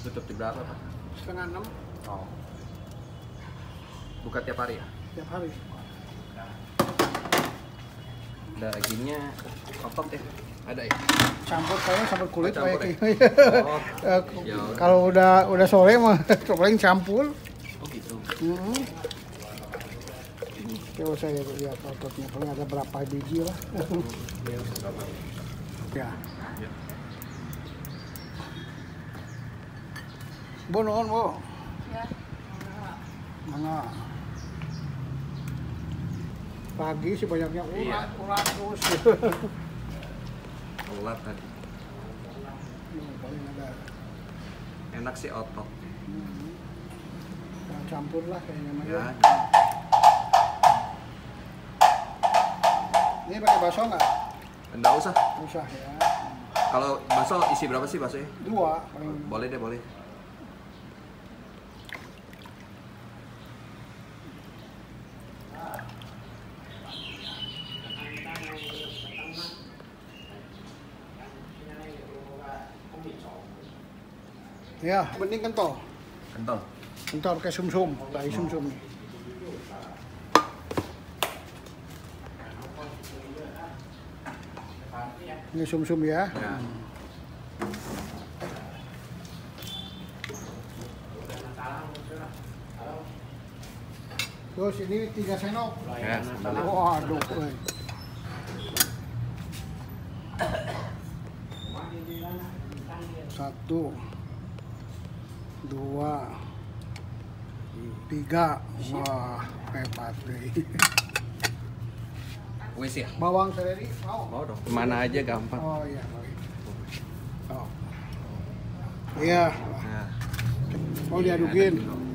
Tutup di berapa, Pak? 5:30. Oh. Buka tiap hari ya? Tiap hari. Dagingnya otot ya? Ada ya? Campur kulit Campur kayak ya? gitu. Oh, ya udah. Kalau udah sore mah paling campur. Oh gitu. Coba saya lihat ototnya, paling ada berapa biji lah. Ya. Ya. Bu, nuhun, Bu. Ya. Mana? Pagi sih banyaknya Iya. urat terus. Ulat tadi. Paling ada Enak sih otot. yang campur lah kayaknya. Ya. Ini pakai bakso nggak? Enggak usah. Usah ya. Kalau bakso isi berapa sih baksonya? 2 paling. Boleh deh, boleh. Ya, penting kentol. Kentol. Kentol pakai sumsum, tahi sumsum nih. Ini sumsum ya. Ya. Terus ini 3 sendok. Ya, sambal. Waduh, woy. Satu, 2, 3. Wah, hebat deh. Wis ya? Bawang seledri mau? Mau dong. Mana aja gampang. Oh iya. Oh. Iya. Nah, Mau diadukin. ada